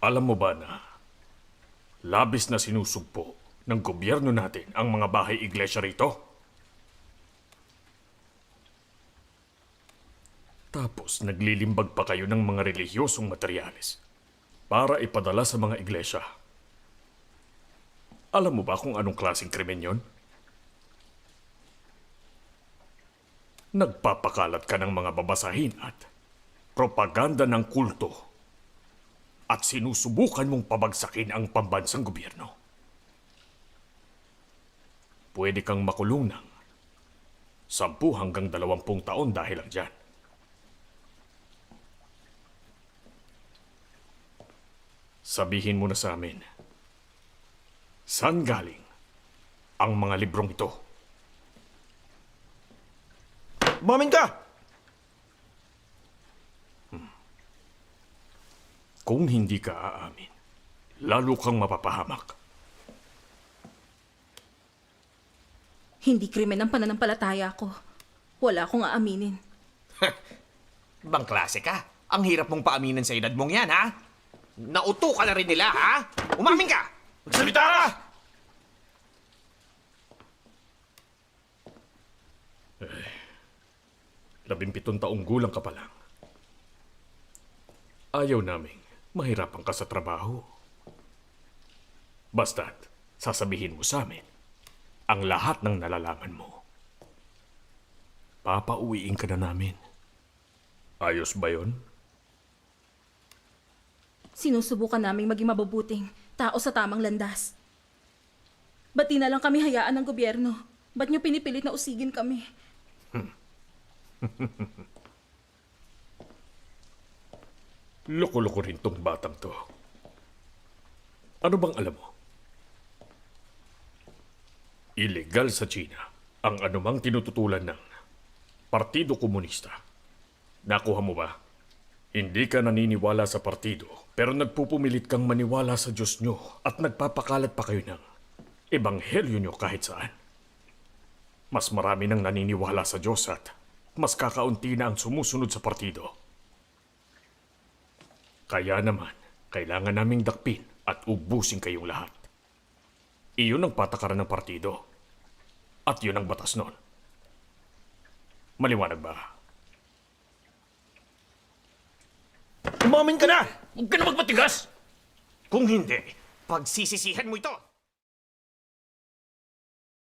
Alam mo ba na labis na sinusugpo ng gobyerno natin ang mga bahay-iglesia rito? Tapos naglilimbag pa kayo ng mga relihiyosong materyales para ipadala sa mga iglesia. Alam mo ba kung anong klaseng krimen yon? Nagpapakalat ka ng mga babasahin at propaganda ng kulto at sinusubukan mong pabagsakin ang pambansang gobyerno. Pwede kang makulong ng 10 hanggang 20 taon dahil lang dyan. Sabihin mo na sa amin, saan galing ang mga librong ito? Umamin ka! Kung hindi ka aamin, lalo kang mapapahamak. Hindi krimen ang pananampalataya ko. Wala akong aaminin. Bang klase ka? Ang hirap mong paaminin sa edad mong yan, ha? Nauto ka na rin nila, ha? Umamin ka! Magsalita ka! 17 taong gulang ka pa lang. Ayaw naming mahirapan ka sa trabaho. Basta't sasabihin mo sa amin ang lahat ng nalalaman mo. Papauwiin ka na namin. Ayos ba yon? Sinusubukan naming maging mabubuting tao sa tamang landas. Ba't di na lang kami hayaan ng gobyerno? Ba't niyo pinipilit na usigin kami? Loko-loko rin tong batang to. Ano bang alam mo? Illegal sa China ang anumang tinututulan ng Partido Komunista. Nakuha mo ba? Hindi ka naniniwala sa partido, pero nagpupumilit kang maniwala sa Diyos nyo at nagpapakalat pa kayo ng ebanghelyo nyo kahit saan. Mas marami nang naniniwala sa Diyos at mas kakaunti na ang sumusunod sa partido. Kaya naman, kailangan naming dakpin at ubusin kayong lahat. Iyon ang patakaran ng partido. At yun ang batas nun. Maliwanag ba? Umamin ka na! Huwag ka na magpatigas! Kung hindi, pagsisisihan mo ito!